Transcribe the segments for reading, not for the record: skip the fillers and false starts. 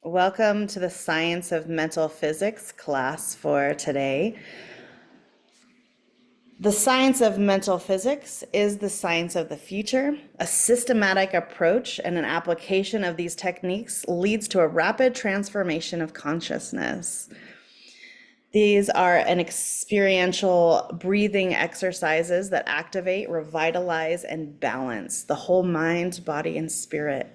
Welcome to the Science of Mental Physics class for today. The science of mental physics is the science of the future. A systematic approach and an application of these techniques leads to a rapid transformation of consciousness. These are an experiential breathing exercises that activate, revitalize, and balance the whole mind, body, and spirit,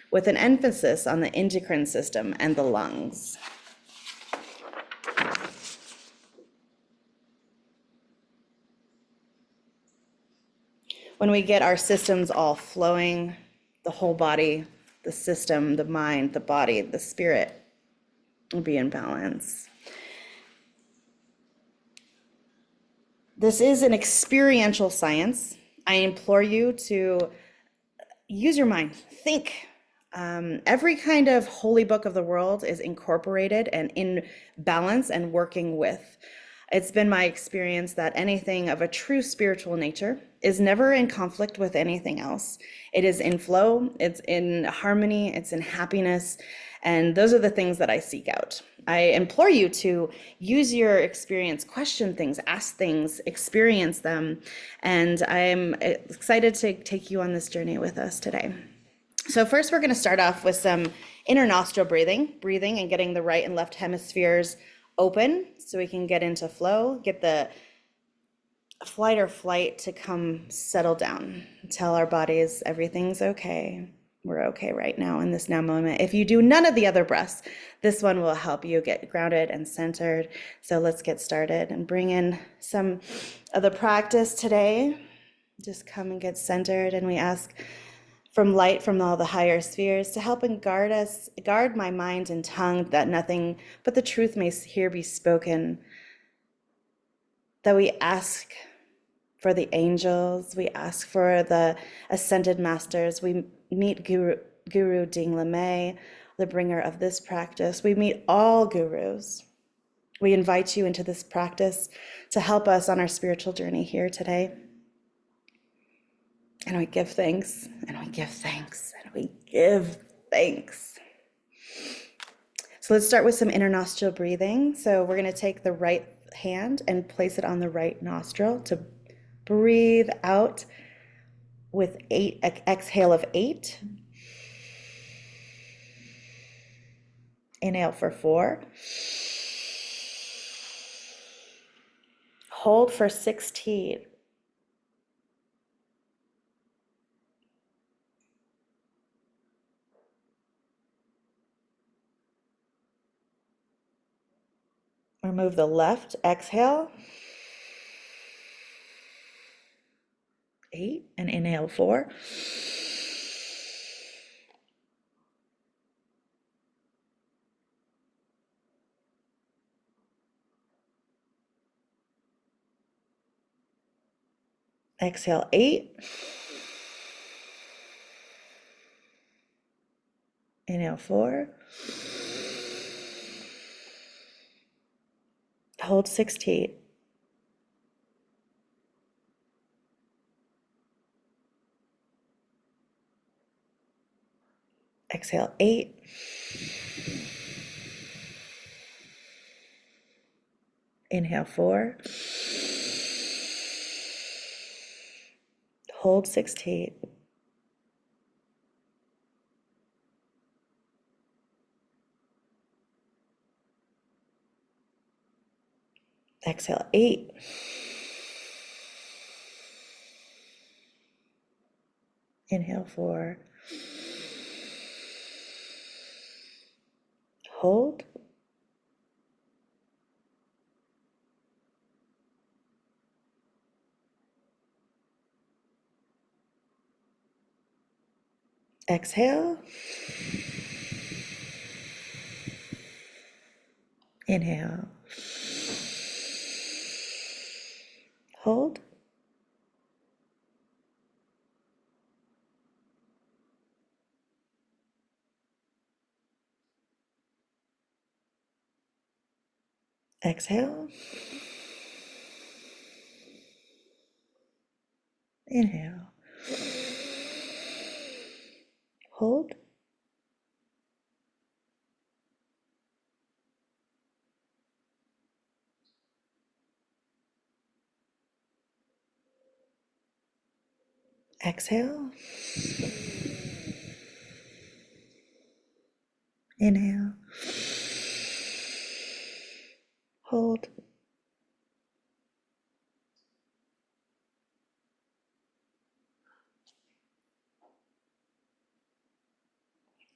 with an emphasis on the endocrine system and the lungs. When we get our systems all flowing, the whole body, the system, the mind, the body, the spirit will be in balance. This is an experiential science. I implore you to use your mind, think. Every kind of holy book of the world is incorporated and in balance and working with. It's been my experience that anything of a true spiritual nature is never in conflict with anything else. It is in flow, it's in harmony, it's in happiness, and those are the things that I seek out. I implore you to use your experience, question things, ask things, experience them, and I'm excited to take you on this journey with us today. So first, we're going to start off with some inner nostril breathing and getting the right and left hemispheres open so we can get into flow, get the flight or flight to come settle down, tell our bodies everything's okay. We're okay right now in this now moment. If you do none of the other breaths, this one will help you get grounded and centered. So let's get started and bring in some of the practice today. Just come and get centered, and we ask from light from all the higher spheres to help and guard my mind and tongue, that nothing but the truth may here be spoken. That we ask for the angels, we ask for the ascended masters, we meet Guru Ding Lamay, the bringer of this practice. We meet all gurus. We invite you into this practice to help us on our spiritual journey here today. And we give thanks, and we give thanks, and we give thanks. So let's start with some inner nostril breathing. So we're going to take the right hand and place it on the right nostril to breathe out with 8, exhale of 8. Inhale for 4. Hold for 16. Remove the left, exhale. 8, and inhale 4. Exhale 8. Inhale 4. Hold 16. Exhale 8. Inhale 4. Hold 16. Exhale 8. Inhale 4. Hold. Exhale. Inhale. Hold. Exhale. Inhale. Hold. Exhale. Inhale. Hold.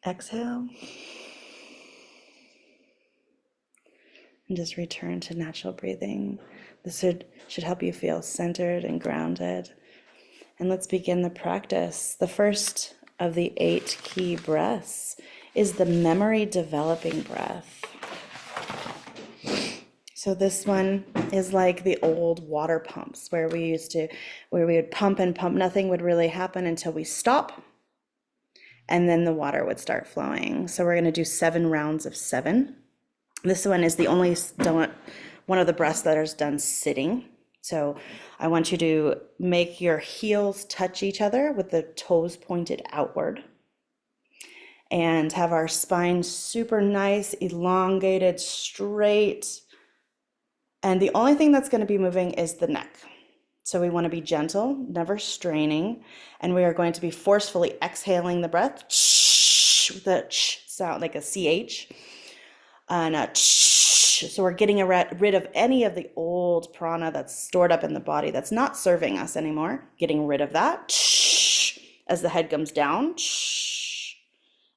Exhale. And just return to natural breathing. This should help you feel centered and grounded. And let's begin the practice. The first of the 8 key breaths is the memory developing breath. So this one is like the old water pumps where we would pump and pump. Nothing would really happen until we stop, and then the water would start flowing. So we're going to do 7 rounds of 7. This one is the only one of the breaths that is done sitting. So I want you to make your heels touch each other with the toes pointed outward, and have our spine super nice, elongated, straight. And the only thing that's going to be moving is the neck. So we want to be gentle, never straining, and we are going to be forcefully exhaling the breath with a sound like a CH. And so we're getting rid of any of the old prana that's stored up in the body that's not serving us anymore. Getting rid of that as the head comes down.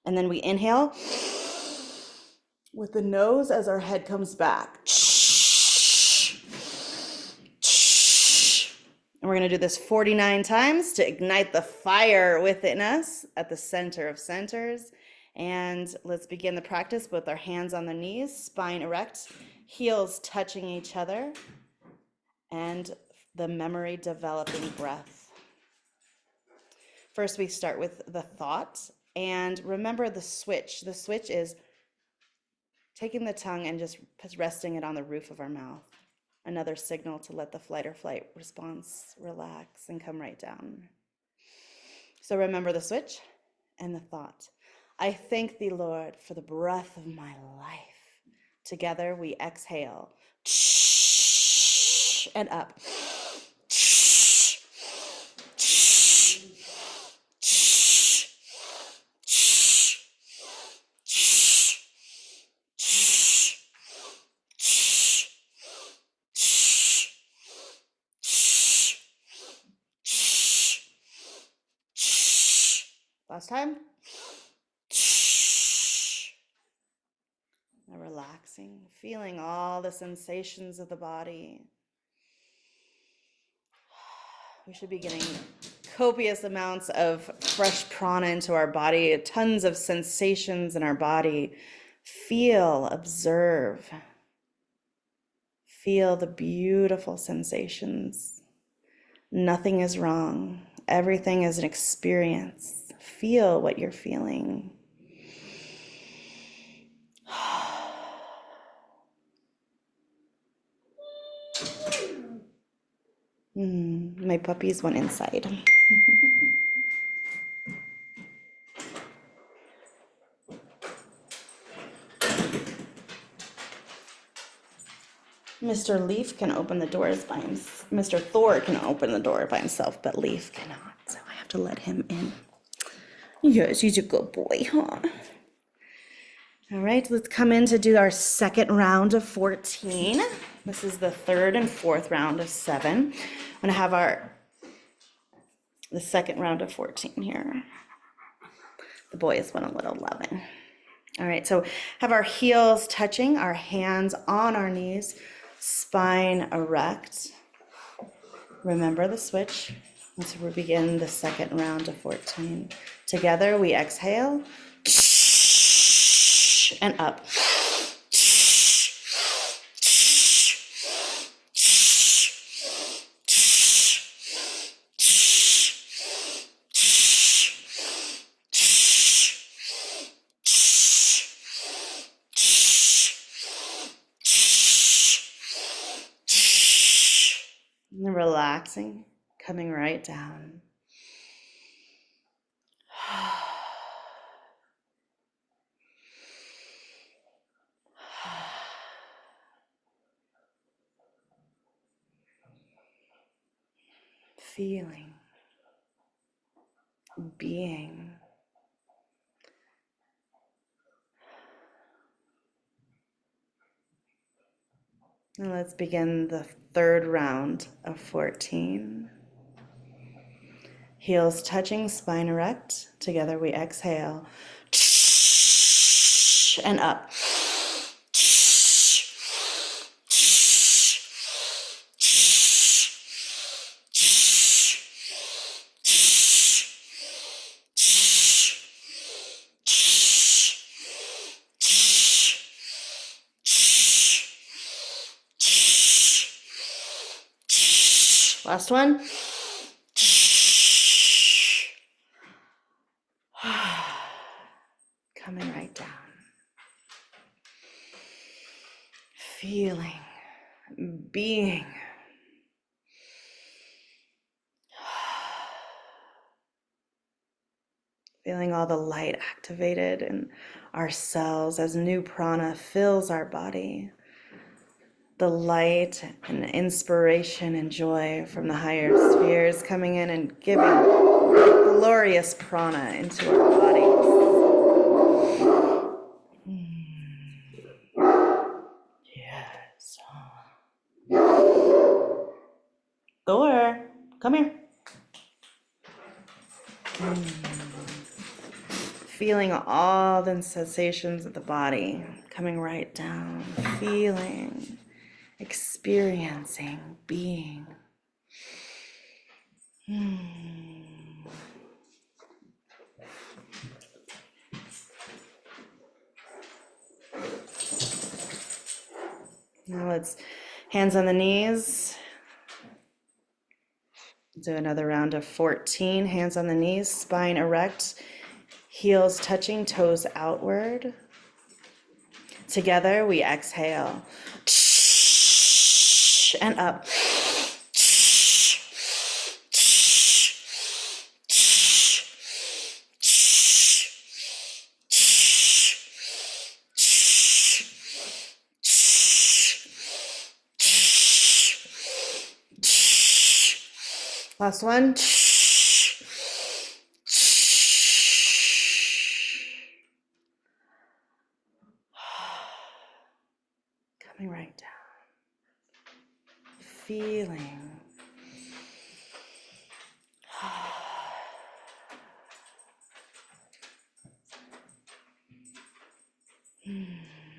And then we inhale with the nose as our head comes back. And we're going to do this 49 times to ignite the fire within us at the center of centers. And let's begin the practice with our hands on the knees, spine erect, heels touching each other, and the memory developing breath. First, we start with the thought. And remember the switch. The switch is taking the tongue and just resting it on the roof of our mouth. Another signal to let the flight or flight response relax and come right down. So remember the switch and the thought. I thank thee, Lord, for the breath of my life. Together we exhale. And up. Last time. And relaxing, feeling all the sensations of the body. We should be getting copious amounts of fresh prana into our body, tons of sensations in our body. Feel, observe. Feel the beautiful sensations. Nothing is wrong. Everything is an experience. Feel what you're feeling. My puppies went inside. Mr. Leaf can open the doors by himself. Mr. Thor can open the door by himself, but Leaf cannot. So I have to let him in. Yes, he's a good boy, huh? All right, let's come in to do our second round of 14. This is the third and fourth round of 7. I'm going to have the second round of 14 here. The boys went a little 11. All right, so have our heels touching, our hands on our knees, spine erect. Remember the switch. Let's begin the second round of 14. Together we exhale and up. And relaxing, coming right down. Feeling. being. And let's begin the third round of 14. Heels touching, spine erect. Together we exhale. And up. Last one. Coming right down. Feeling, being. Feeling all the light activated in our cells as new prana fills our body. The light and inspiration and joy from the higher spheres coming in and giving glorious prana into our bodies. Yes. Thor, come here. Feeling all the sensations of the body coming right down. Feeling, experiencing, being. Now let's hands on the knees. Do another round of 14. Hands on the knees, spine erect, heels touching, toes outward. Together we exhale. And up. Last one. Coming right down. Feeling.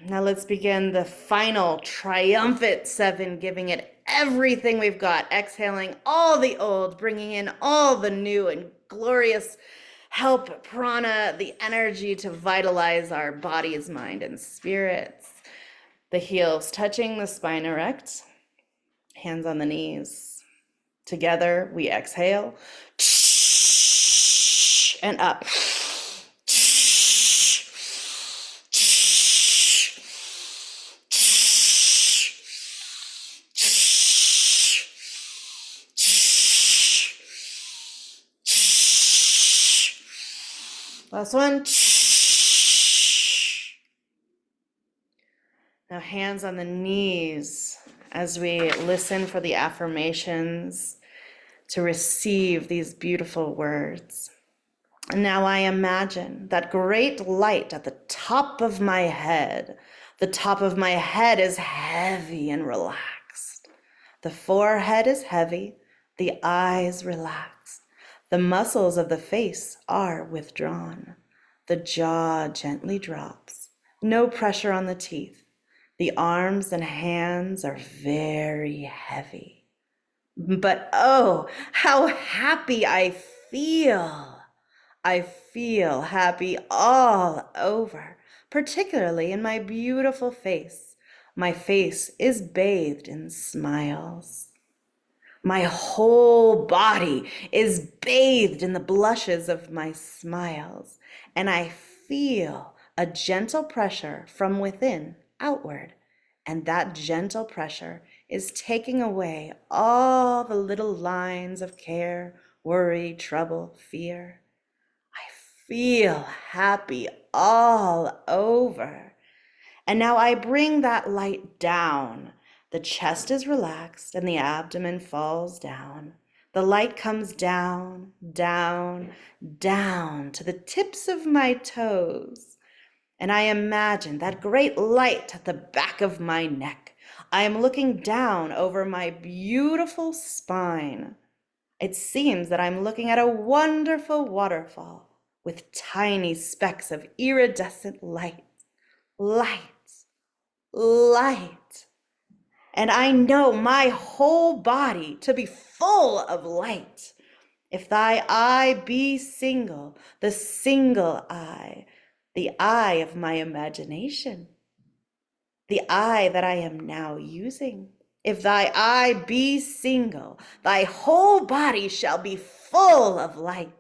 Now let's begin the final triumphant 7, giving it everything we've got, exhaling all the old, bringing in all the new and glorious help, prana, the energy to vitalize our bodies, mind, and spirits. The heels touching, the spine erect, hands on the knees. Together we exhale and up. Last one. Now hands on the knees as we listen for the affirmations to receive these beautiful words. And now I imagine that great light at the top of my head. The top of my head is heavy and relaxed. The forehead is heavy, the eyes relaxed. The muscles of the face are withdrawn. The jaw gently drops. No pressure on the teeth. The arms and hands are very heavy. But oh, how happy I feel. I feel happy all over, particularly in my beautiful face. My face is bathed in smiles. My whole body is bathed in the blushes of my smiles, and I feel a gentle pressure from within outward, and that gentle pressure is taking away all the little lines of care, worry, trouble, fear. I feel happy all over. And now I bring that light down. The chest is relaxed and the abdomen falls down. The light comes down, down, down to the tips of my toes. And I imagine that great light at the back of my neck. I am looking down over my beautiful spine. It seems that I'm looking at a wonderful waterfall with tiny specks of iridescent light, light, light. And I know my whole body to be full of light. If thy eye be single, the single eye, the eye of my imagination, the eye that I am now using. If thy eye be single, thy whole body shall be full of light.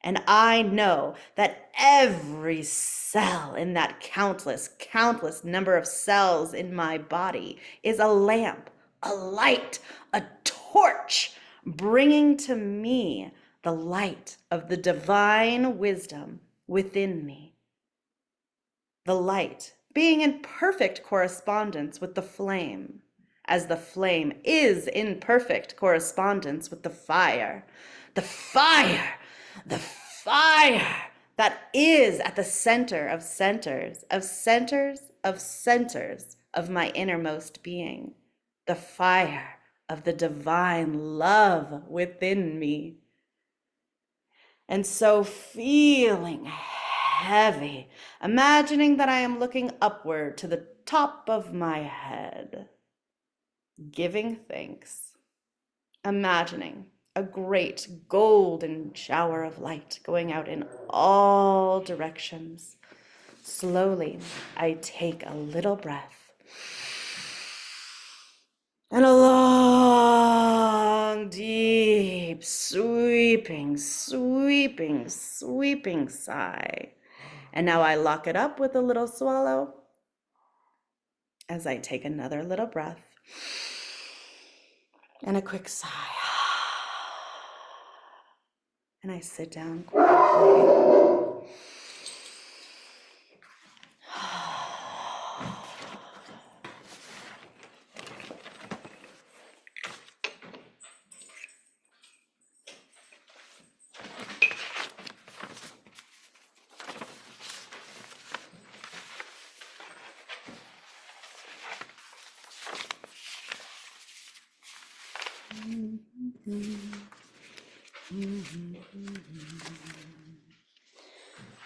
And I know that every cell in that countless, countless number of cells in my body is a lamp, a light, a torch, bringing to me the light of the divine wisdom within me. The light being in perfect correspondence with the flame, as the flame is in perfect correspondence with the fire. The fire, the fire that is at the center of centers, of centers, of centers of my innermost being. The fire of the divine love within me. And so feeling heavy, imagining that I am looking upward to the top of my head, giving thanks, imagining a great golden shower of light going out in all directions. Slowly, I take a little breath and a long, deep, sweeping, sweeping, sweeping sigh. And now I lock it up with a little swallow as I take another little breath and a quick sigh. And I sit down quietly.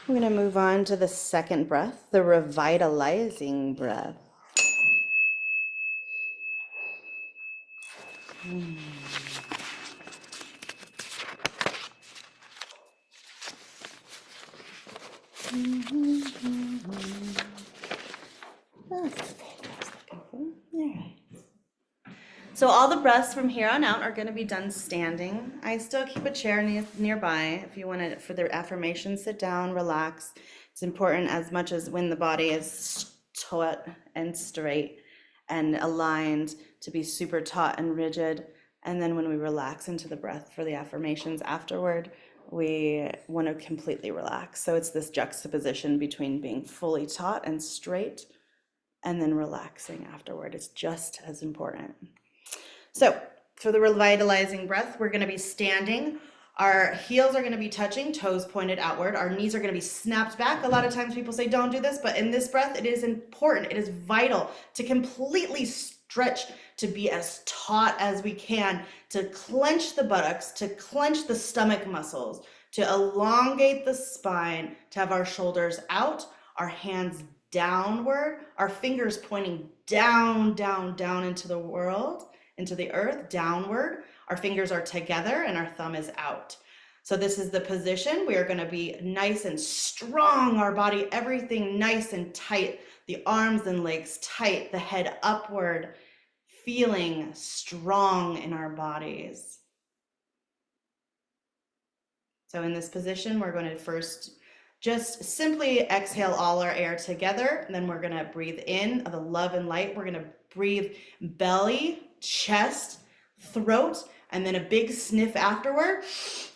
We're going to move on to the second breath, the revitalizing breath. So all the breaths from here on out are going to be done standing. I still keep a chair nearby. If you want to, for the affirmation, sit down, relax. It's important as much as when the body is taut and straight and aligned to be super taut and rigid. And then when we relax into the breath for the affirmations afterward, we want to completely relax. So it's this juxtaposition between being fully taut and straight and then relaxing afterward. It's just as important. So for the revitalizing breath, we're going to be standing. Our heels are going to be touching, toes pointed outward. Our knees are going to be snapped back. A lot of times people say don't do this, but in this breath, it is important. It is vital to completely stretch, to be as taut as we can, to clench the buttocks, to clench the stomach muscles, to elongate the spine, to have our shoulders out, our hands downward, our fingers pointing down, down, down into the world, into the earth, downward. Our fingers are together and our thumb is out. So this is the position. We are going to be nice and strong, our body, everything nice and tight, the arms and legs tight, the head upward, feeling strong in our bodies. So in this position, we're going to first just simply exhale all our air together. And then we're going to breathe in the love and light. We're going to breathe belly, chest, throat, and then a big sniff afterward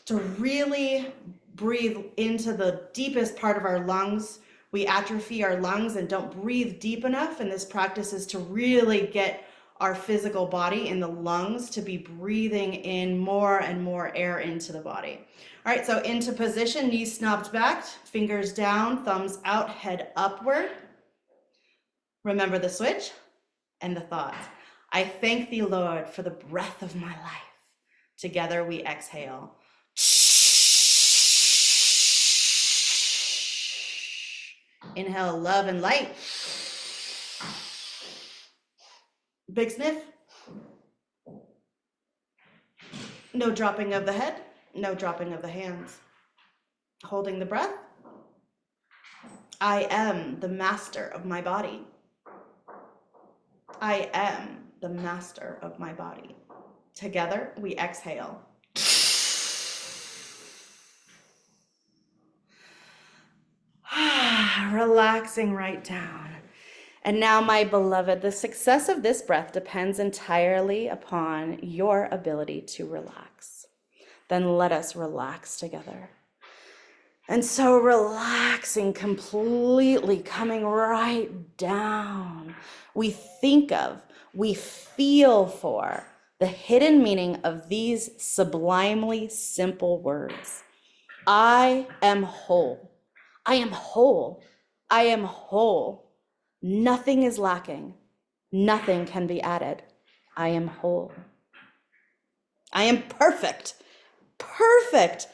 to really breathe into the deepest part of our lungs. We atrophy our lungs and don't breathe deep enough. And this practice is to really get our physical body in the lungs to be breathing in more and more air into the body. All right, so into position, knees snubbed back, fingers down, thumbs out, head upward. Remember the switch and the thought. I thank thee, Lord, for the breath of my life. Together we exhale. Inhale, love and light. Big sniff. No dropping of the head, no dropping of the hands. Holding the breath. I am the master of my body. I am the master of my body. Together we exhale. Relaxing right down. And now, my beloved, the success of this breath depends entirely upon your ability to relax. Then let us relax together. And so relaxing completely, coming right down, we think of, we feel for the hidden meaning of these sublimely simple words. I am whole. I am whole. I am whole. Nothing is lacking. Nothing can be added. I am whole. I am perfect. Perfect.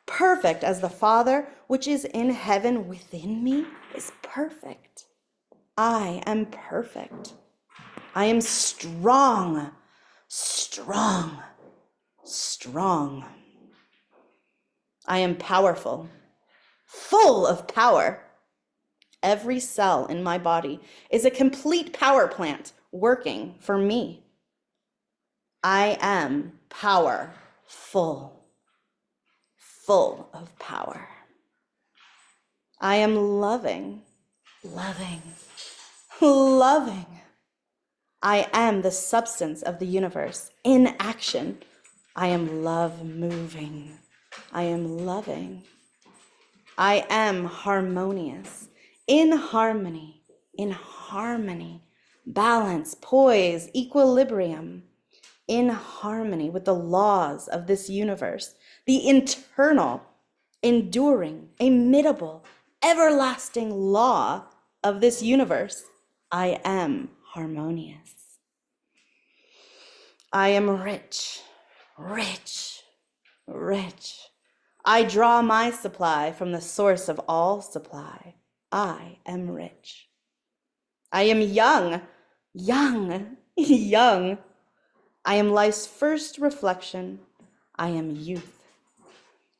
Perfect as the Father which is in heaven within me is perfect. I am perfect. I am strong. Strong. Strong. I am powerful. Full of power. Every cell in my body is a complete power plant working for me. I am powerful, full of power. I am loving, loving, loving. I am the substance of the universe in action. I am love moving. I am loving. I am harmonious. In harmony, balance, poise, equilibrium, in harmony with the laws of this universe, the internal, enduring, immutable, everlasting law of this universe. I am harmonious. I am rich, rich, rich. I draw my supply from the source of all supply. I am rich. I am young, young, young. I am life's first reflection. I am youth.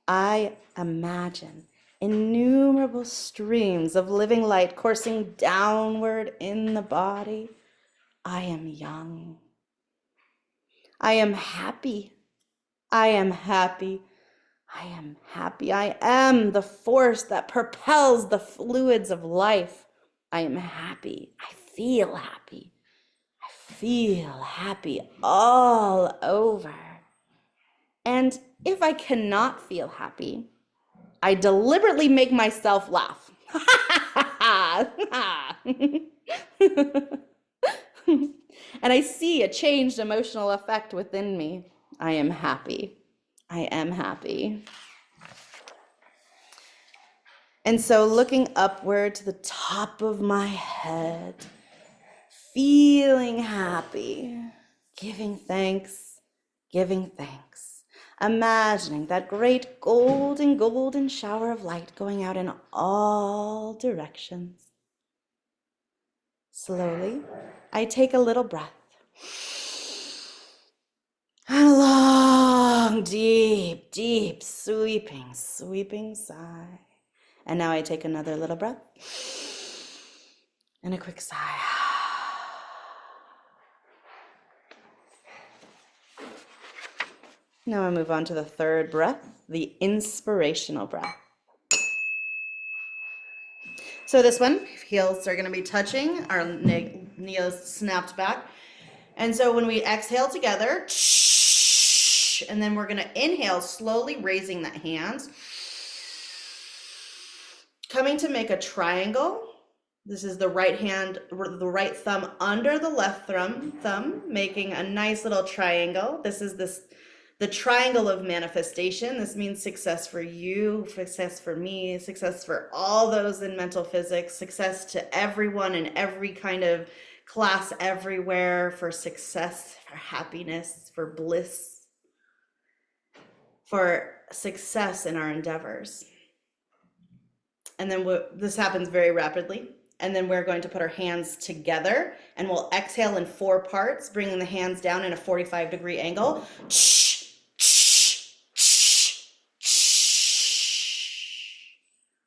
I imagine innumerable streams of living light coursing downward in the body. I am young. I am happy. I am happy. I am happy. I am the force that propels the fluids of life. I am happy. I feel happy. I feel happy all over. And if I cannot feel happy, I deliberately make myself laugh. And I see a changed emotional effect within me. I am happy. I am happy. And so looking upward to the top of my head, feeling happy, giving thanks, imagining that great golden shower of light going out in all directions. Slowly, I take a little breath. And a long, deep, sweeping sigh. And now I take another little breath. And a quick sigh. Now I move on to the third breath, the inspirational breath. So this one, heels are going to be touching, our knees snapped back. And so when we exhale together, and then we're going to inhale, slowly raising that hand, coming to make a triangle, This is the right hand, the right thumb under the left thumb, making a nice little triangle. This is the triangle of manifestation. This means success for you, success for me, success for all those in mental physics, success to everyone in every kind of class everywhere, for success, for happiness, for bliss, for success in our endeavors. And then this happens very rapidly. And then we're going to put our hands together and we'll exhale in 4 parts, bringing the hands down in a 45-degree angle.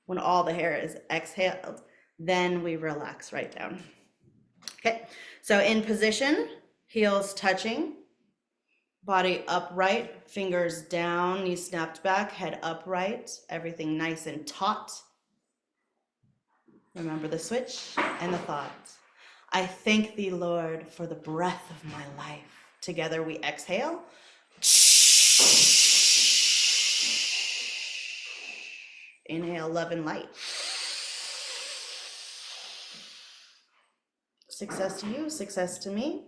When all the hair is exhaled, then we relax right down. Okay, so in position, heels touching, body upright, fingers down, knees snapped back, head upright, everything nice and taut. Remember the switch and the thought. I thank thee, Lord, for the breath of my life. Together we exhale. Inhale, love and light. Success to you, success to me,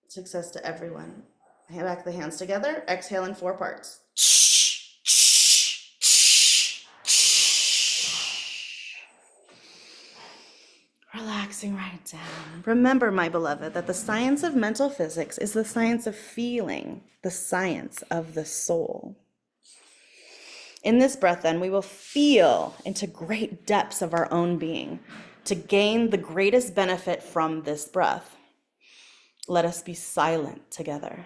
success to everyone. Hand back the hands together, exhale in 4 parts. Relaxing right down. Remember, my beloved, that the science of mental physics is the science of feeling, the science of the soul. In this breath, then, we will feel into great depths of our own being to gain the greatest benefit from this breath. Let us be silent together.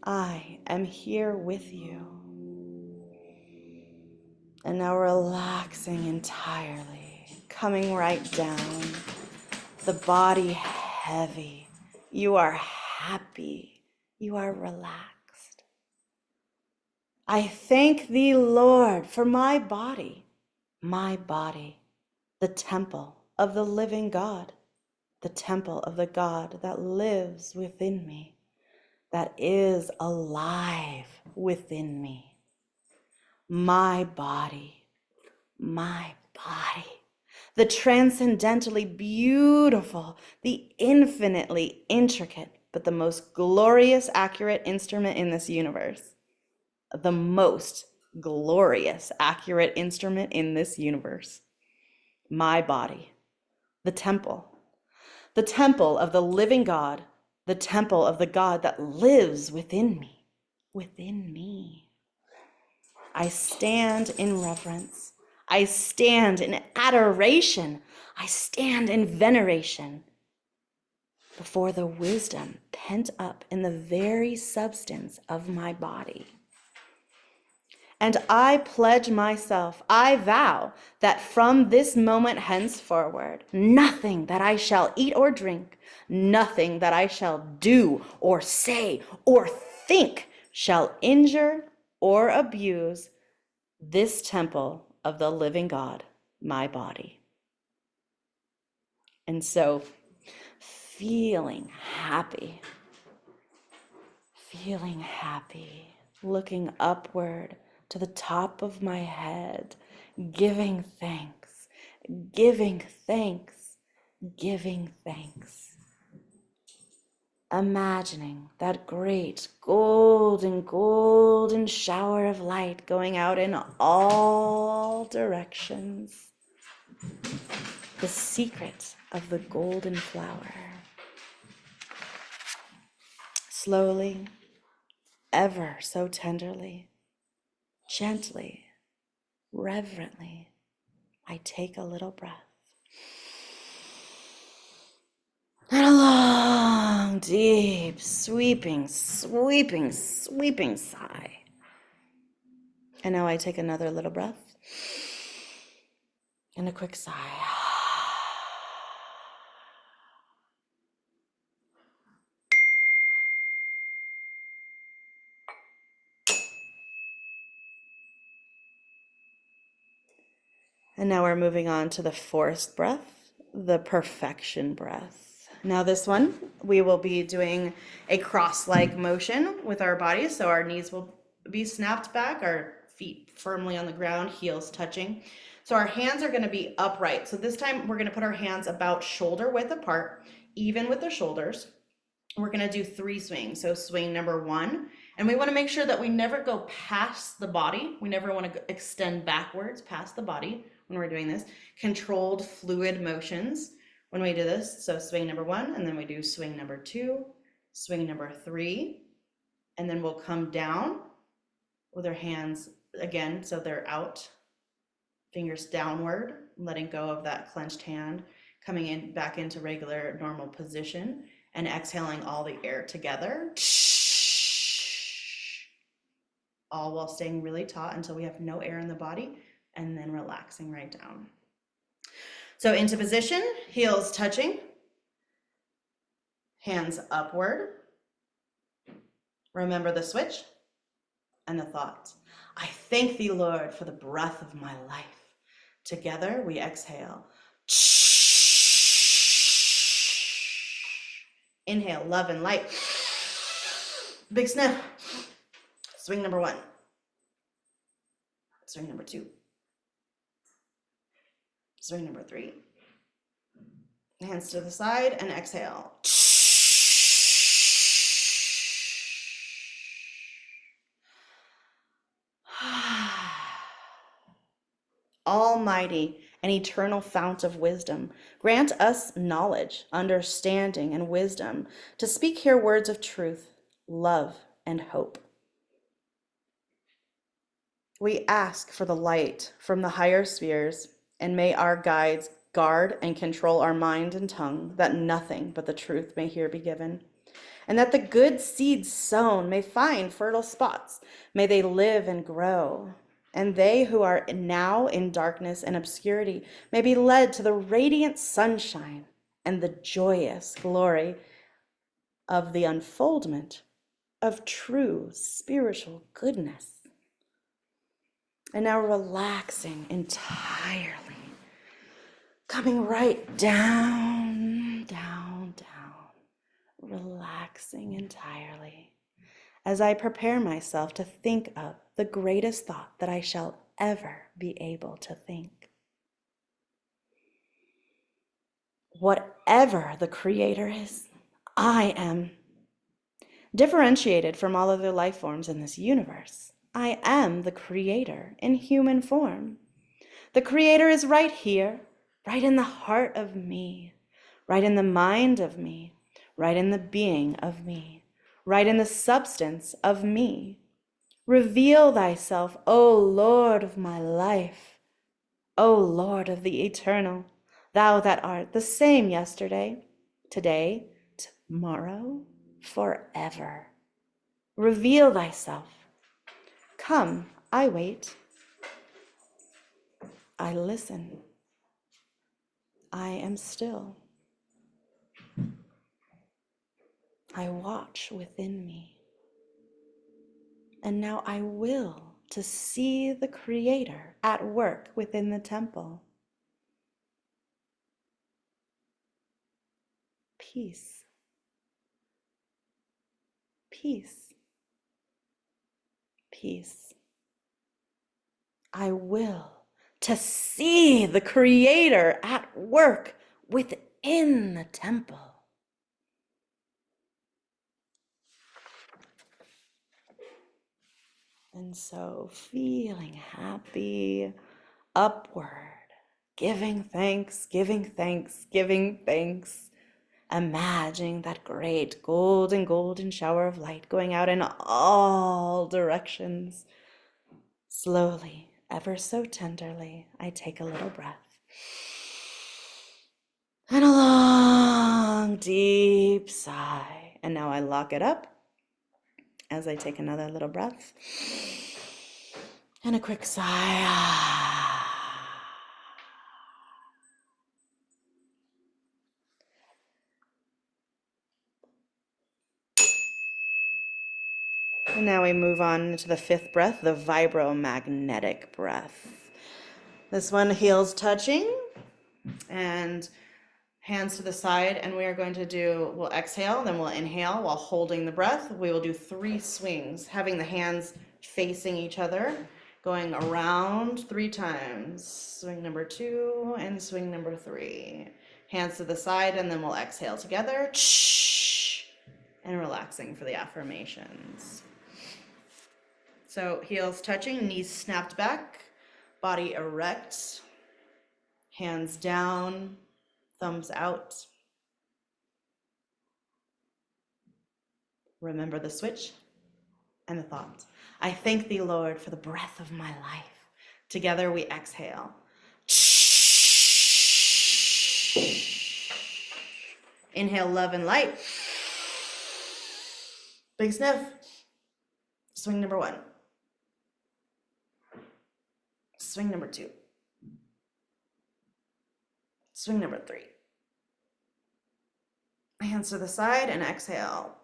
I am here with you. And now relaxing entirely, coming right down. The body heavy. You are happy. You are relaxed. I thank thee, Lord, for my body, the temple of the living God, the temple of the God that lives within me, that is alive within me. My body, the transcendently beautiful, the infinitely intricate, but the most glorious, accurate instrument in this universe. The most glorious, accurate instrument in this universe. My body, the temple of the living God, the temple of the God that lives within me, I stand in reverence. I stand in adoration. I stand in veneration before the wisdom pent up in the very substance of my body. And I pledge myself, I vow that from this moment henceforward, nothing that I shall eat or drink, nothing that I shall do or say or think shall injure or abuse this temple of the living God, my body. And so, feeling happy, looking upward to the top of my head, giving thanks, imagining that great golden shower of light going out in all directions. The secret of the golden flower. Slowly, ever so tenderly, gently, reverently, I take a little breath. And a long, deep, sweeping sigh. And now I take another little breath and a quick sigh. And now we're moving on to the forest breath, the perfection breath. Now this one, we will be doing a cross-leg motion with our bodies. So our knees will be snapped back, our feet firmly on the ground, heels touching. So our hands are going to be upright. So this time we're going to put our hands about shoulder width apart, even with the shoulders. We're going to do 3 swings. So swing number 1, and we want to make sure that we never go past the body. We never want to extend backwards past the body when we're doing this. Controlled fluid motions when we do this. So swing number 1, and then we do swing number 2, swing number 3, and then we'll come down with our hands again, so they're out, fingers downward, letting go of that clenched hand, coming in back into regular normal position, and exhaling all the air together, all while staying really taut until we have no air in the body, and then relaxing right down. So into position, heels touching, hands upward. Remember the switch and the thought. I thank thee, Lord, for the breath of my life. Together we exhale. Inhale, love and light. Big sniff. Swing number 1. Swing number 2. Swing number 3. Hands to the side and exhale. Almighty and eternal fount of wisdom, grant us knowledge, understanding, and wisdom to speak here words of truth, love, and hope. We ask for the light from the higher spheres, and may our guides guard and control our mind and tongue, that nothing but the truth may here be given, and that the good seeds sown may find fertile spots. May they live and grow, and they who are now in darkness and obscurity may be led to the radiant sunshine and the joyous glory of the unfoldment of true spiritual goodness. And now relaxing entirely, coming right down, down, down, relaxing entirely, as I prepare myself to think of the greatest thought that I shall ever be able to think. Whatever the Creator is, I am. Differentiated from all other life forms in this universe, I am the Creator in human form. The Creator is right here, right in the heart of me, right in the mind of me, right in the being of me, right in the substance of me. Reveal thyself, O Lord of my life, O Lord of the eternal, thou that art the same yesterday, today, tomorrow, forever. Reveal thyself. Come, I wait. I listen. I am still. I watch within me. And now I will to see the Creator at work within the temple. Peace. Peace. Peace. I will to see the Creator at work within the temple. And so feeling happy, upward, giving thanks, giving thanks, giving thanks. Imagining that great golden shower of light going out in all directions. Slowly, ever so tenderly, I take a little breath. And a long, deep sigh. And now I lock it up as I take another little breath. And a quick sigh. And now we move on to the 5th breath, the vibromagnetic breath. This one, heels touching and Hands to the side, and we are going to do, we'll exhale, then we'll inhale while holding the breath. We will do 3 swings, having the hands facing each other, going around 3 times. Swing number 2 and swing number 3. Hands to the side, and then we'll exhale together. And relaxing for the affirmations. So heels touching, knees snapped back, body erect, hands down, thumbs out. Remember the switch and the thought. I thank thee, Lord, for the breath of my life. Together we exhale. Inhale, love and light. Big sniff. Swing number 1. Swing number 2. Swing number 3. Hands to the side and exhale.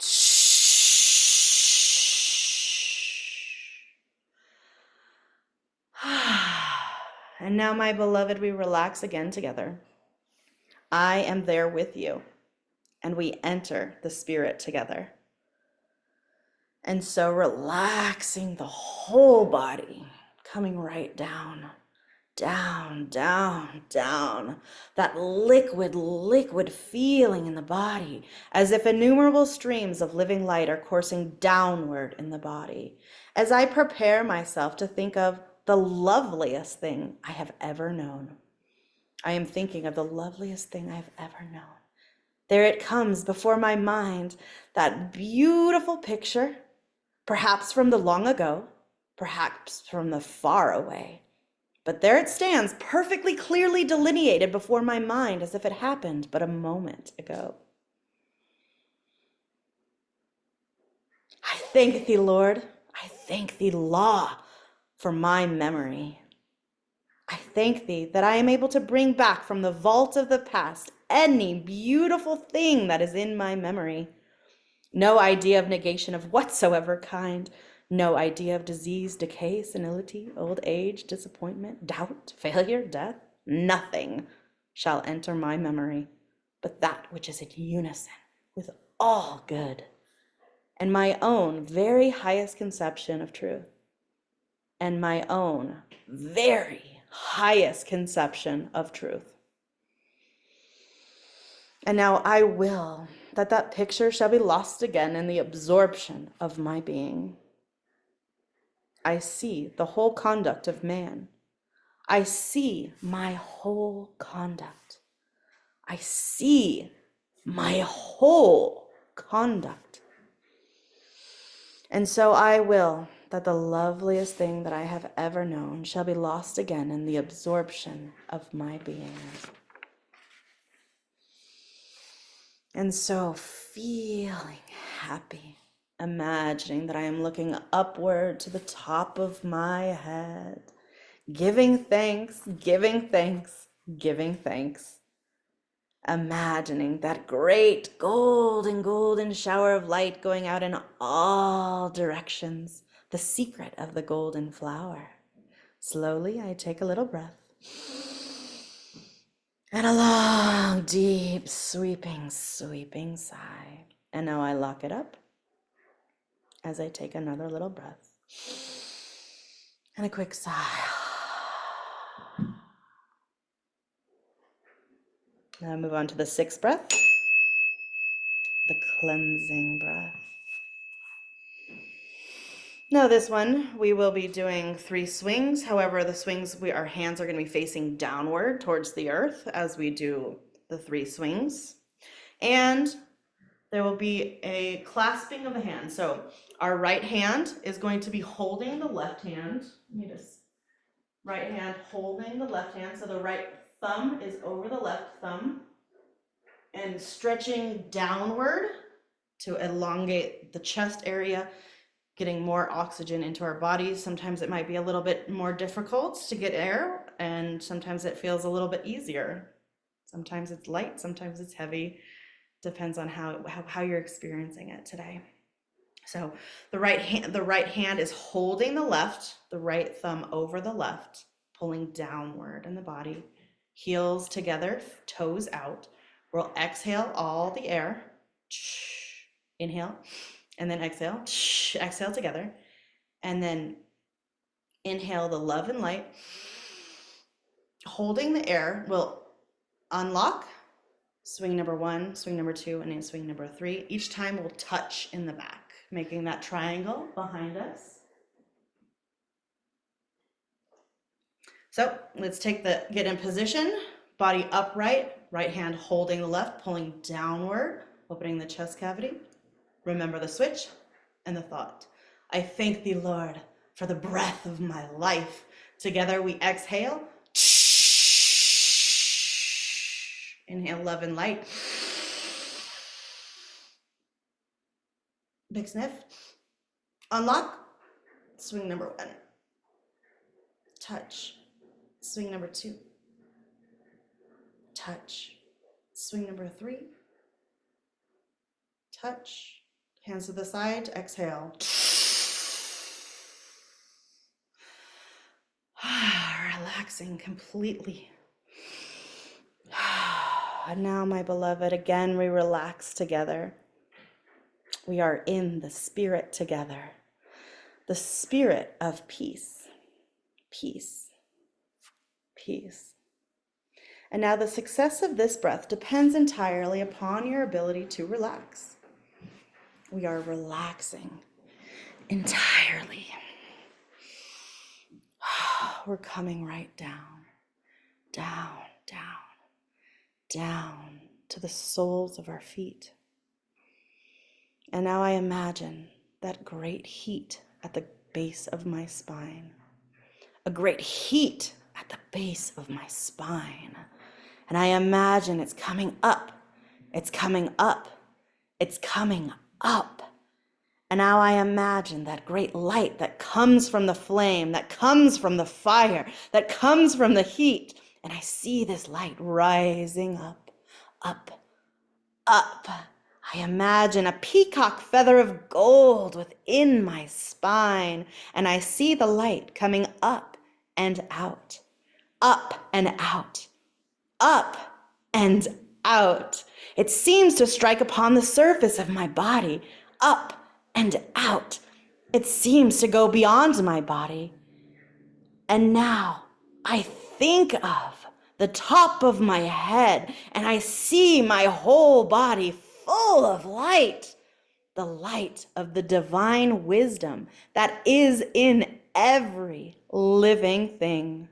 And now, my beloved, we relax again together. I am there with you, and we enter the spirit together. And so relaxing the whole body, coming right down, down, down, down. That liquid feeling in the body, as if innumerable streams of living light are coursing downward in the body. As I prepare myself to think of the loveliest thing I have ever known. I am thinking of the loveliest thing I've ever known. There it comes before my mind, that beautiful picture, perhaps from the long ago, perhaps from the far away. But there it stands, perfectly clearly delineated before my mind, as if it happened but a moment ago. I thank thee, Lord. I thank thee, law, for my memory. I thank thee that I am able to bring back from the vault of the past any beautiful thing that is in my memory. No idea of negation of whatsoever kind. No idea of disease, decay, senility, old age, disappointment, doubt, failure, death. Nothing shall enter my memory but that which is in unison with all good and my own very highest conception of truth and my own very highest conception of truth. And now I will that that picture shall be lost again in the absorption of my being. I see the whole conduct of man. I see my whole conduct. I see my whole conduct. And so I will that the loveliest thing that I have ever known shall be lost again in the absorption of my being. And so feeling happy, imagining that I am looking upward to the top of my head, giving thanks, giving thanks, giving thanks. Imagining that great golden shower of light going out in all directions, the secret of the golden flower. Slowly, I take a little breath. And a long, deep, sweeping sigh. And now I lock it up as I take another little breath. And a quick sigh. Now move on to the 6th breath, the cleansing breath. Now this one, we will be doing 3 swings. However, the swings, our hands are going to be facing downward towards the earth as we do the 3 swings. And there will be a clasping of the hand. So our right hand is going to be holding the left hand. Right hand holding the left hand. So the right thumb is over the left thumb. And stretching downward to elongate the chest area, getting more oxygen into our bodies. Sometimes it might be a little bit more difficult to get air, and sometimes it feels a little bit easier. Sometimes it's light, sometimes it's heavy. Depends on how you're experiencing it today. So the right hand is holding the left, the right thumb over the left, pulling downward in the body. Heels together, toes out. We'll exhale all the air. Inhale, and then exhale. Exhale together. And then inhale the love and light. Holding the air, we'll unlock, swing number 1, swing number 2, and then swing number 3. Each time we'll touch in the back, making that triangle behind us. So let's get in position, body upright, right hand holding the left, pulling downward, opening the chest cavity. Remember the switch and the thought. I thank thee, Lord, for the breath of my life. Together we exhale. Inhale, love and light. Big sniff. Unlock. Swing number 1. Touch. Swing number 2. Touch. Swing number 3. Touch. Hands to the side. Exhale. Relaxing completely. And now, my beloved, again, we relax together. We are in the spirit together. The spirit of peace. Peace. Peace. And now the success of this breath depends entirely upon your ability to relax. We are relaxing entirely. We're coming right down, down, down, down to the soles of our feet. And now I imagine that great heat at the base of my spine. A great heat at the base of my spine. And I imagine it's coming up. It's coming up. It's coming up. And now I imagine that great light that comes from the flame, that comes from the fire, that comes from the heat. And I see this light rising up, up, up. I imagine a peacock feather of gold within my spine. And I see the light coming up and out, up and out, up and out. It seems to strike upon the surface of my body, up and out. It seems to go beyond my body. And now I think of the top of my head and I see my whole body full of light, the light of the divine wisdom that is in every living thing.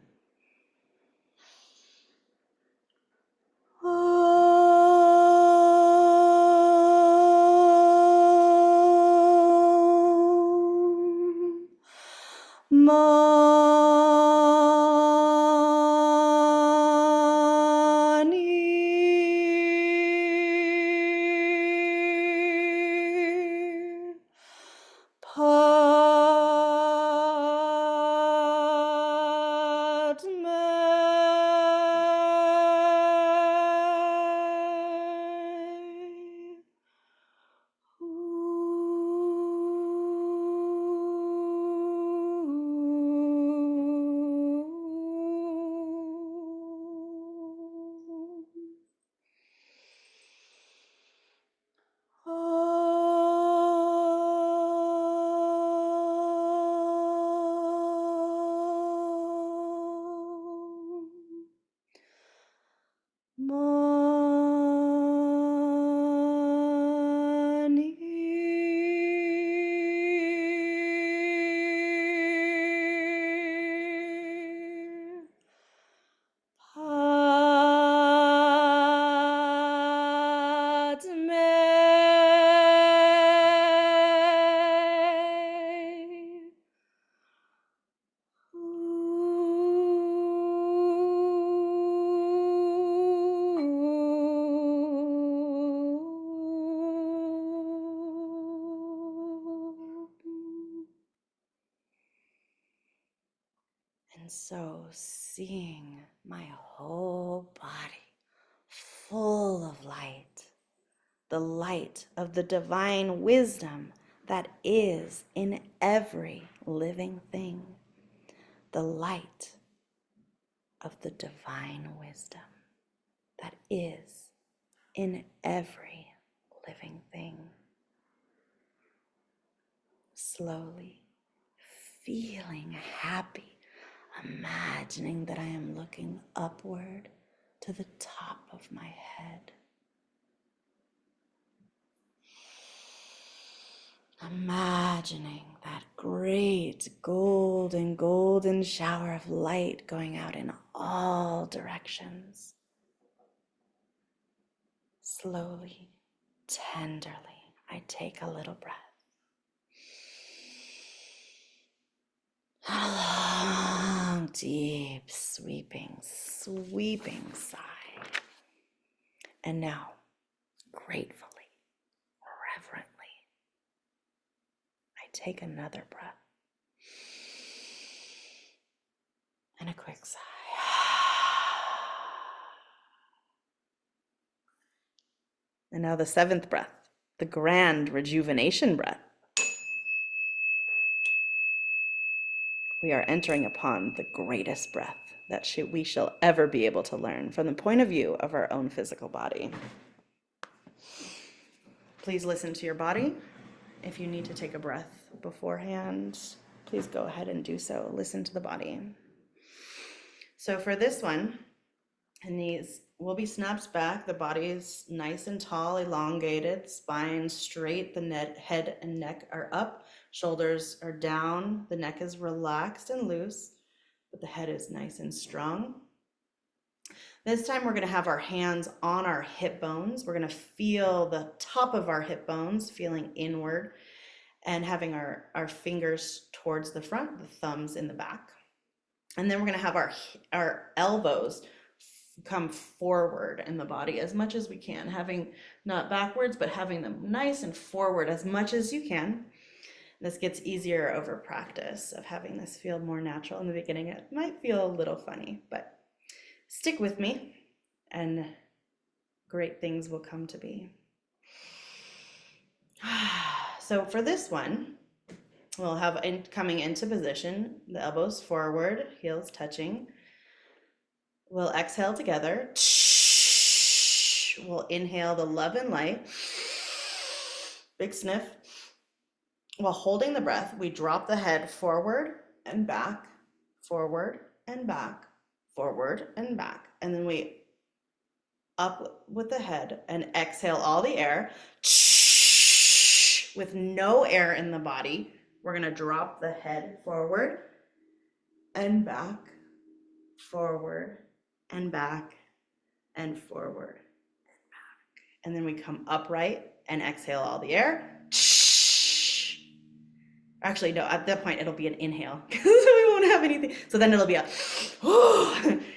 And so seeing my whole body full of light, the light of the divine wisdom that is in every living thing, the light of the divine wisdom that is in every living thing. Slowly, feeling happy, imagining that I am looking upward to the top of my head. Imagining that great golden shower of light going out in all directions. Slowly, tenderly, I take a little breath. A long, deep, sweeping sigh. And now, gratefully, reverently, I take another breath. And a quick sigh. And now the seventh breath, the grand rejuvenation breath. We are entering upon the greatest breath that we shall ever be able to learn from the point of view of our own physical body. Please listen to your body. If you need to take a breath beforehand, please go ahead and do so. Listen to the body. So for this one, the knees will be snapped back. The body is nice and tall, elongated, spine straight. The head and neck are up. Shoulders are down. The neck is relaxed and loose, but the head is nice and strong. This time we're going to have our hands on our hip bones. We're going to feel the top of our hip bones, feeling inward, and having our fingers towards the front, the thumbs in the back. And then we're going to have our elbows come forward in the body as much as we can, having not backwards, but having them nice and forward as much as you can. This gets easier over practice of having this feel more natural. In the beginning, it might feel a little funny, but stick with me and great things will come to be. So for this one, we'll have coming into position, the elbows forward, heels touching. We'll exhale together. We'll inhale the love and light. Big sniff. While holding the breath, we drop the head forward and back, forward and back, forward and back. And then we up with the head and exhale all the air. With no air in the body, we're going to drop the head forward and back, forward and back, and forward and back. And then we come upright and exhale all the air. Actually, no, at that point, it'll be an inhale because we won't have anything. So then it'll be a,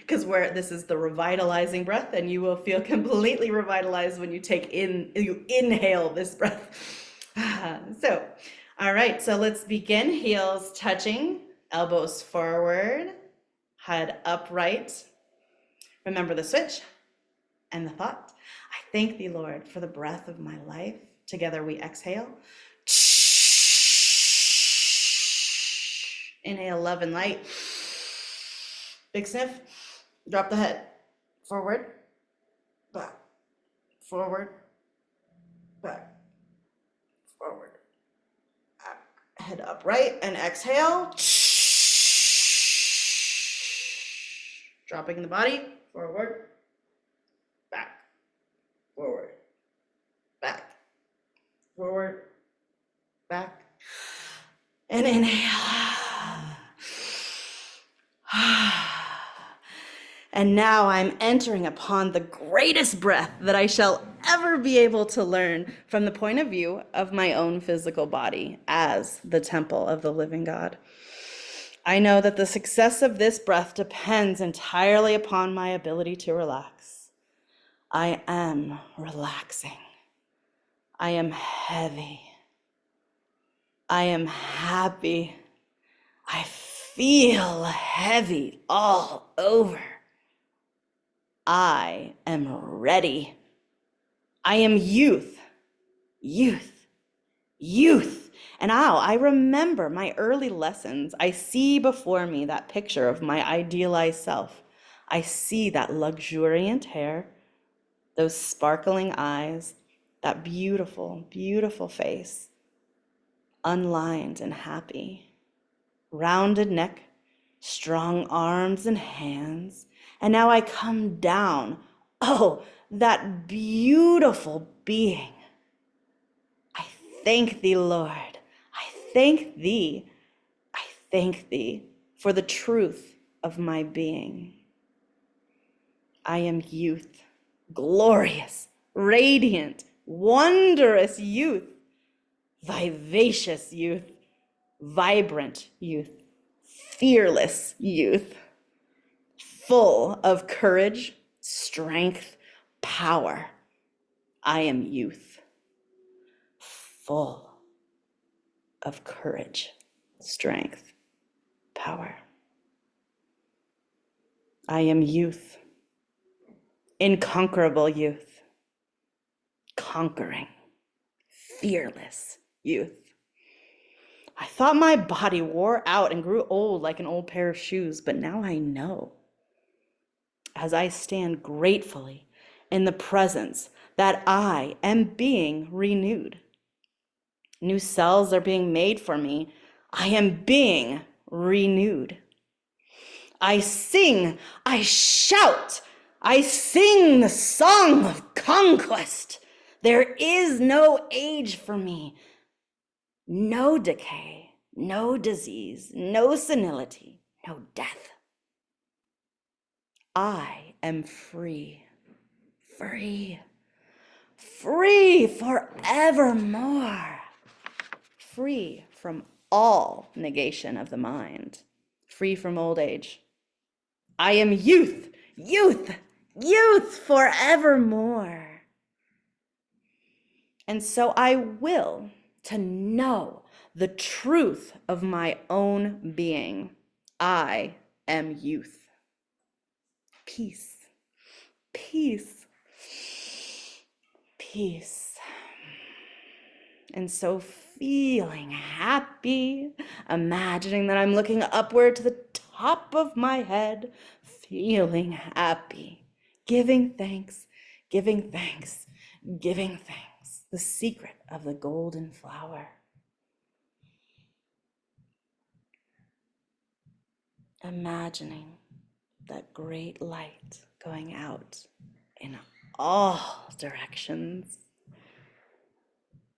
because this is the revitalizing breath, and you will feel completely revitalized when you you inhale this breath. So, all right, so let's begin. Heels touching, elbows forward, head upright. Remember the switch and the thought. I thank thee, Lord, for the breath of my life. Together we exhale. Inhale, love and light. Big sniff. Drop the head. Forward, back, forward, back, forward, back. Head upright and exhale. Dropping the body. Forward, back, forward, back, forward, back. And inhale. And now I'm entering upon the greatest breath that I shall ever be able to learn from the point of view of my own physical body as the temple of the living God. I know that the success of this breath depends entirely upon my ability to relax. I am relaxing. I am heavy. I am happy. I feel heavy all over. I am ready. I am youth, youth, youth. And I remember my early lessons. I see before me that picture of my idealized self. I see that luxuriant hair, those sparkling eyes, that beautiful, beautiful face, unlined and happy, rounded neck, strong arms and hands. And now I come down. Oh, that beautiful being. I thank thee, Lord. I thank thee. I thank thee for the truth of my being. I am youth, glorious, radiant, wondrous youth, vivacious youth, vibrant youth, fearless youth, full of courage, strength, power. I am youth, full of courage, strength, power. I am youth, incomparable youth, conquering, fearless youth. I thought my body wore out and grew old like an old pair of shoes, but now I know, as I stand gratefully in the presence, that I am being renewed. New cells are being made for me. I am being renewed. I sing, I shout, I sing the song of conquest. There is no age for me, no decay, no disease, no senility, no death. I am free, free, free forevermore, free from all negation of the mind, free from old age. I am youth, youth, youth forevermore. And so I will to know the truth of my own being. I am youth. Peace, peace, peace. And so feeling happy, imagining that I'm looking upward to the top of my head, feeling happy, giving thanks, giving thanks, giving thanks, the secret of the golden flower. Imagining that great light going out in all directions.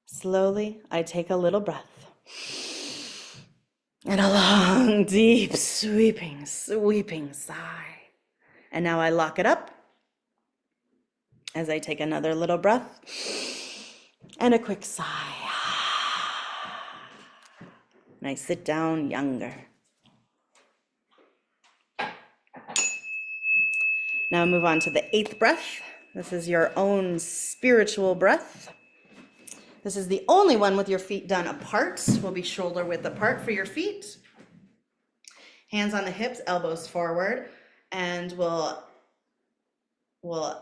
Slowly, I take a little breath. And a long, deep, sweeping sigh. And now I lock it up as I take another little breath and a quick sigh. And I sit down younger. Now move on to the 8th breath. This is your own spiritual breath. This is the only one with your feet done apart. Will be shoulder width apart for your feet. Hands on the hips, elbows forward, and we'll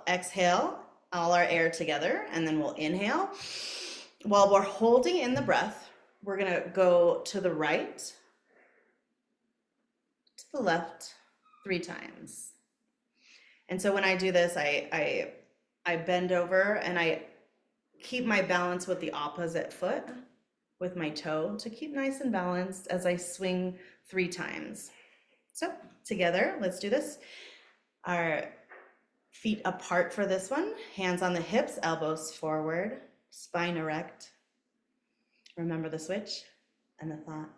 exhale all our air together, and then we'll inhale. While we're holding in the breath, we're gonna go to the right, to the left, 3 times. And so when I do this, I bend over and I keep my balance with the opposite foot, with my toe, to keep nice and balanced as I swing 3 times. So together, let's do this. Our feet apart for this one, hands on the hips, elbows forward, spine erect. Remember the switch and the thought.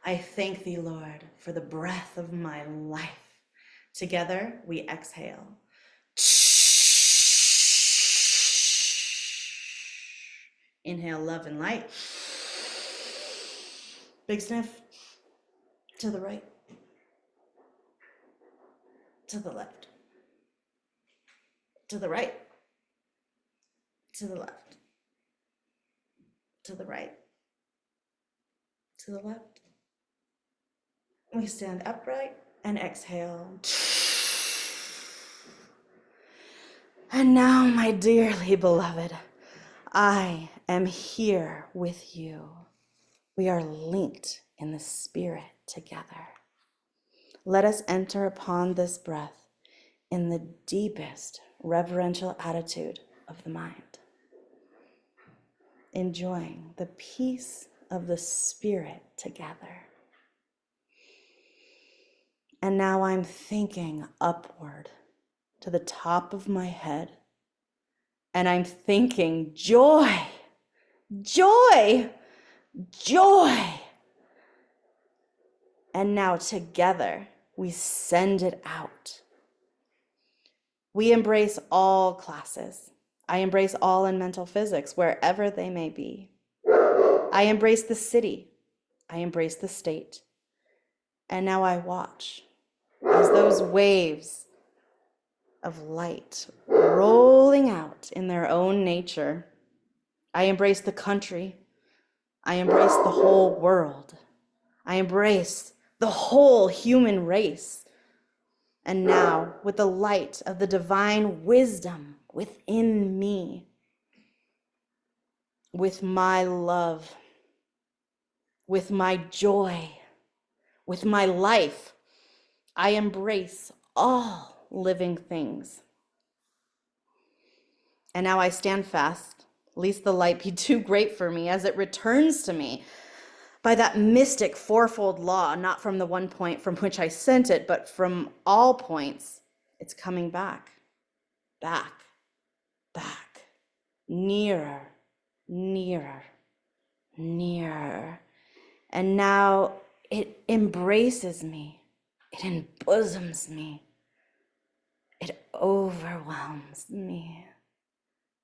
I thank thee, Lord, for the breath of my life. Together, we exhale. Inhale, love and light. Big sniff. To the right. To the left. To the right. To the left. To the right. To the left. We stand upright and exhale. And now, my dearly beloved, I am here with you. We are linked in the spirit together. Let us enter upon this breath in the deepest reverential attitude of the mind, enjoying the peace of the spirit together. And now I'm thinking upward to the top of my head, and I'm thinking joy, joy, joy. And now together we send it out. We embrace all classes. I embrace all in mental physics, wherever they may be. I embrace the city. I embrace the state. And now I watch as those waves of light rolling out in their own nature. I embrace the country. I embrace the whole world. I embrace the whole human race. And now, with the light of the divine wisdom within me, with my love, with my joy, with my life, I embrace all living things. And now I stand fast, lest the light be too great for me, as it returns to me by that mystic fourfold law, not from the one point from which I sent it, but from all points. It's coming back, back, back, nearer, nearer, nearer. And now it embraces me, it embosoms me, it overwhelms me.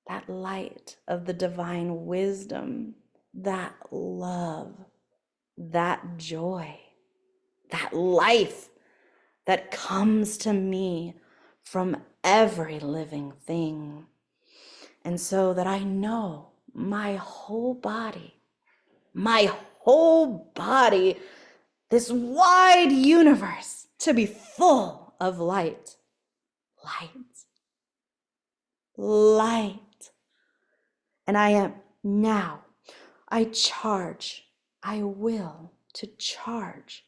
That light of the divine wisdom, that love, that joy, that life that comes to me from every living thing. And so that I know my whole body, this wide universe, to be full of light, light, light. And I am now, I will to charge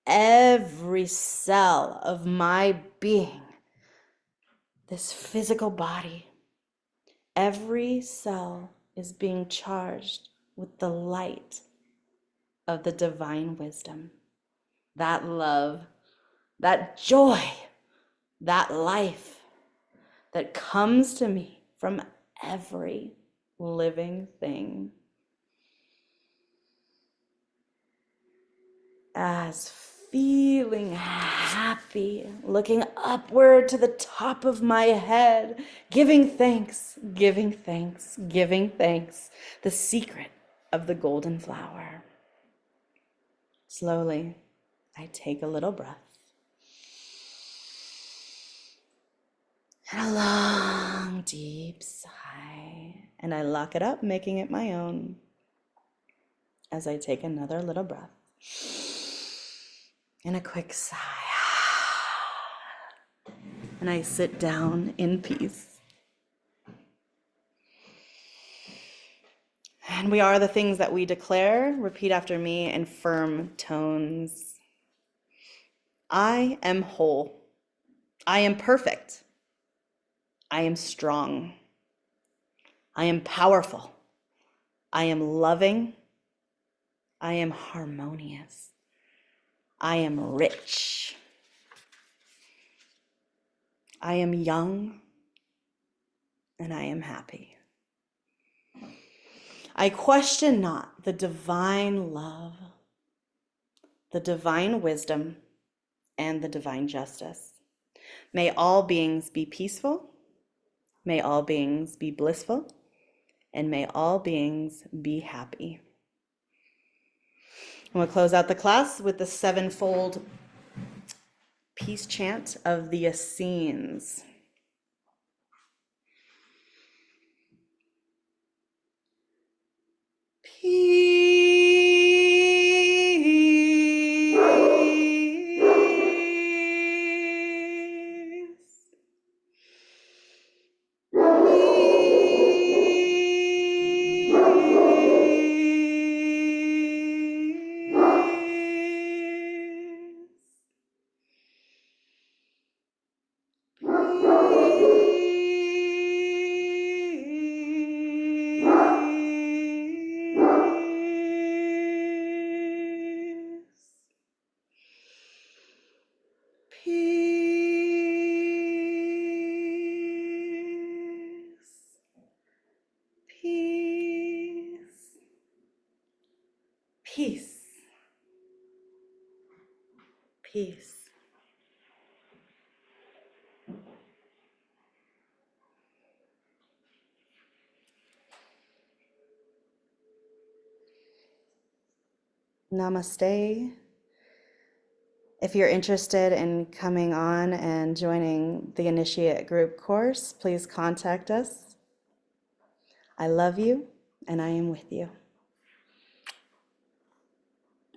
every cell of my being, this physical body. Every cell is being charged with the light of the divine wisdom, that love, that joy, that life that comes to me from every living thing. As feeling happy, looking upward to the top of my head, giving thanks, giving thanks, giving thanks, the secret of the golden flower. Slowly, I take a little breath. And a long, deep sigh. And I lock it up, making it my own. As I take another little breath. And a quick sigh. And I sit down in peace. And we are the things that we declare. Repeat after me in firm tones. I am whole. I am perfect. I am strong. I am powerful. I am loving. I am harmonious. I am rich. I am young. And I am happy. I question not the divine love, the divine wisdom, and the divine justice. May all beings be peaceful. May all beings be blissful. And may all beings be happy. And we'll close out the class with the sevenfold peace chant of the Essenes. Peace. peace, peace. Namaste. If you're interested in coming on and joining the Initiate Group course, please contact us. I love you, and I am with you.